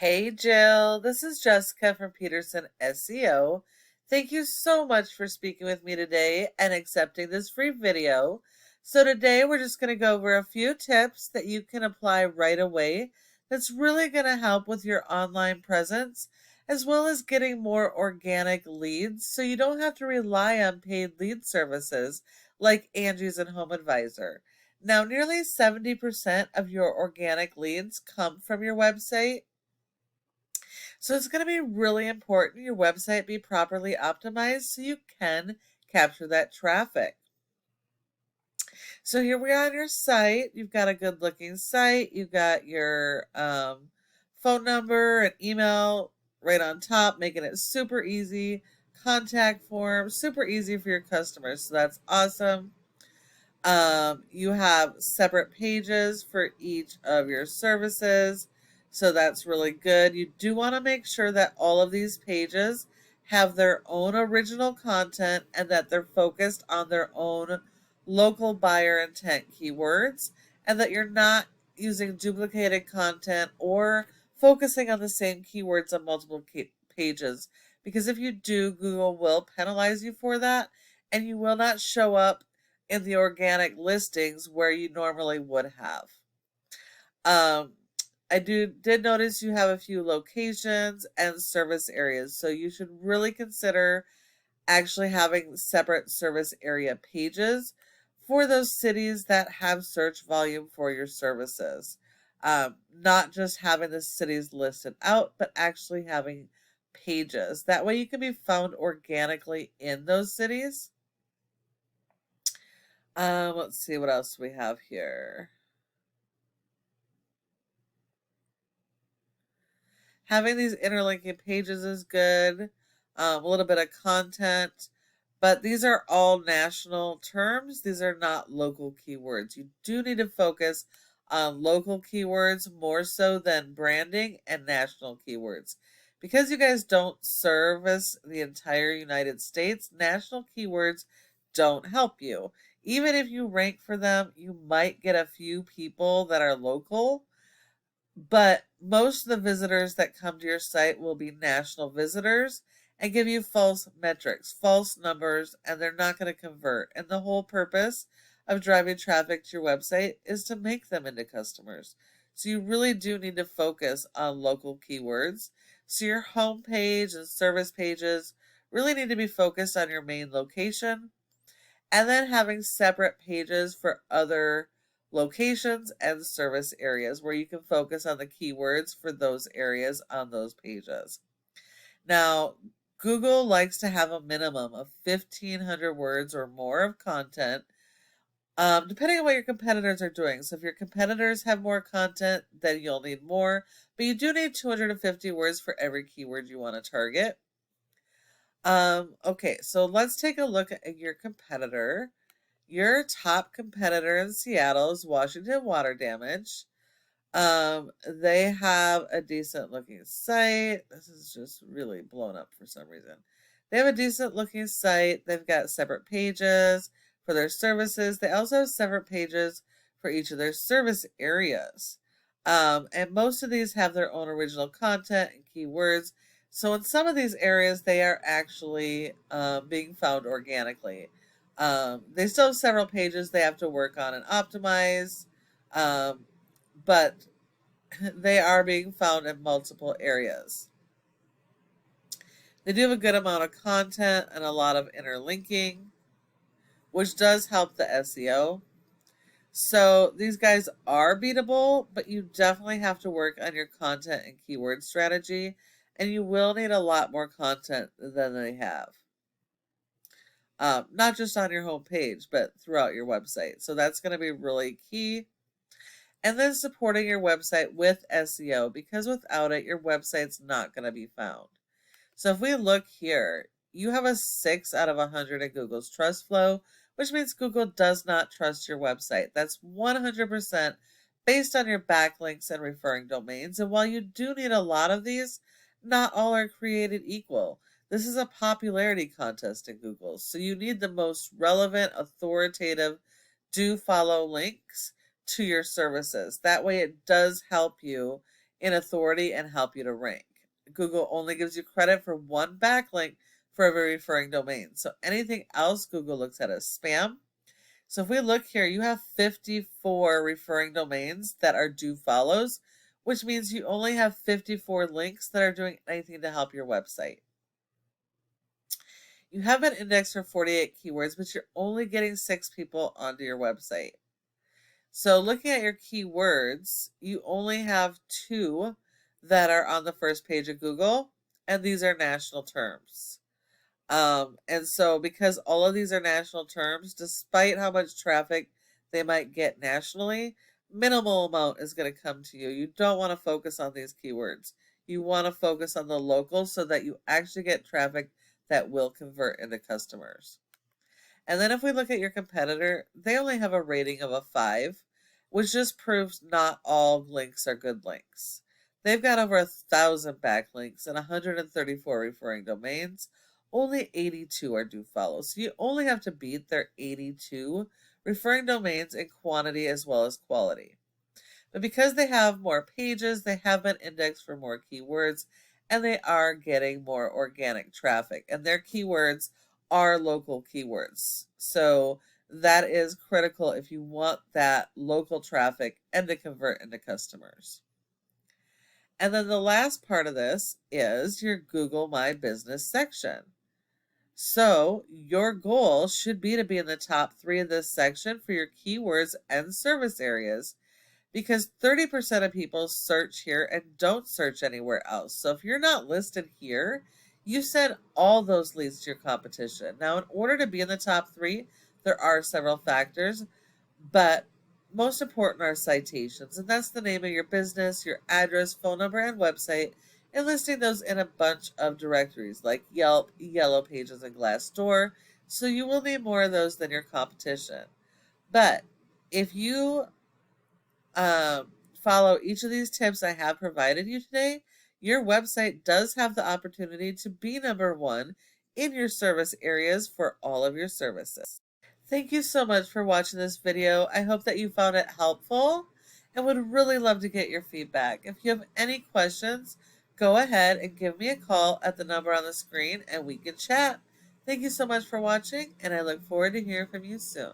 Hey Jill, this is Jessica from Peterson SEO. Thank you so much for speaking with me today and accepting this free video. So today we're just going to go over a few tips that you can apply right away that's really going to help with your online presence as well as getting more organic leads so you don't have to rely on paid lead services like Angie's and Home Advisor. Now, nearly 70% of your organic leads come from your website, so it's going to be really important your website be properly optimized so you can capture that traffic. So here we are on your site. You've got a good looking site. You've got your phone number and email right on top, making it super easy. Contact form, super easy for your customers. So that's awesome. You have separate pages for each of your services, so that's really good. You do want to make sure that all of these pages have their own original content and that they're focused on their own local buyer intent keywords, and that you're not using duplicated content or focusing on the same keywords on multiple pages, because if you do, Google will penalize you for that and you will not show up in the organic listings where you normally would have. Um, I did notice you have a few locations and service areas, so you should really consider actually having separate service area pages for those cities that have search volume for your services. Not just having the cities listed out, but actually having pages. That way you can be found organically in those cities. Let's see what else we have here. Having these interlinking pages is good. A little bit of content, but these are all national terms. These are not local keywords. You do need to focus on local keywords more so than branding and national keywords. Because you guys don't service the entire United States, national keywords don't help you. Even if you rank for them, you might get a few people that are local, but most of the visitors that come to your site will be national visitors and give you false metrics, false numbers, and they're not going to convert. And the whole purpose of driving traffic to your website is to make them into customers. So you really do need to focus on local keywords. So your home page and service pages really need to be focused on your main location, and then having separate pages for other locations and service areas where you can focus on the keywords for those areas on those pages. Now, Google likes to have a minimum of 1,500 words or more of content, depending on what your competitors are doing. So if your competitors have more content, then you'll need more, but you do need 250 words for every keyword you want to target. Okay, so let's take a look at your competitor. Your top competitor in Seattle is Washington Water Damage. They have a decent looking site. This is just really blown up for some reason. They have a decent looking site. They've got separate pages for their services. They also have separate pages for each of their service areas. And most of these have their own original content and keywords. So in some of these areas, they are actually being found organically. They still have several pages they have to work on and optimize, but they are being found in multiple areas. They do have a good amount of content and a lot of interlinking, which does help the SEO. So these guys are beatable, but you definitely have to work on your content and keyword strategy, and you will need a lot more content than they have. Not just on your home page, but throughout your website. So that's going to be really key. And then supporting your website with SEO, because without it, your website's not going to be found. So if we look here, you have a 6 out of 100 in Google's trust flow, which means Google does not trust your website. That's 100% based on your backlinks and referring domains. And while you do need a lot of these, not all are created equal. This is a popularity contest in Google, so you need the most relevant, authoritative, do follow links to your services. That way it does help you in authority and help you to rank. Google only gives you credit for one backlink for every referring domain. So anything else Google looks at as spam. So if we look here, you have 54 referring domains that are do follows, which means you only have 54 links that are doing anything to help your website. You have an index for 48 keywords, but you're only getting 6 people onto your website. So looking at your keywords, you only have 2 that are on the first page of Google, and these are national terms. And so because all of these are national terms, despite how much traffic they might get nationally, minimal amount is going to come to you. You don't want to focus on these keywords. You want to focus on the local so that you actually get traffic that will convert into customers. And then if we look at your competitor, they only have a rating of a 5, which just proves not all links are good links. They've got over 1,000 backlinks and 134 referring domains. Only 82 are do follow. So you only have to beat their 82 referring domains in quantity as well as quality. But because they have more pages, they have been indexed for more keywords, and they are getting more organic traffic. And their keywords are local keywords. So that is critical if you want that local traffic and to convert into customers. And then the last part of this is your Google My Business section. So your goal should be to be in the top 3 of this section for your keywords and service areas, because 30% of people search here and don't search anywhere else. So if you're not listed here, you send all those leads to your competition. Now, in order to be in the top 3, there are several factors, but most important are citations, and that's the name of your business, your address, phone number, and website, and listing those in a bunch of directories like Yelp, Yellow Pages, and Glassdoor. So you will need more of those than your competition. But if you follow each of these tips I have provided you today, your website does have the opportunity to be number 1 in your service areas for all of your services. Thank you so much for watching this video. I hope that you found it helpful and would really love to get your feedback. If you have any questions, go ahead and give me a call at the number on the screen and we can chat. Thank you so much for watching, and I look forward to hearing from you soon.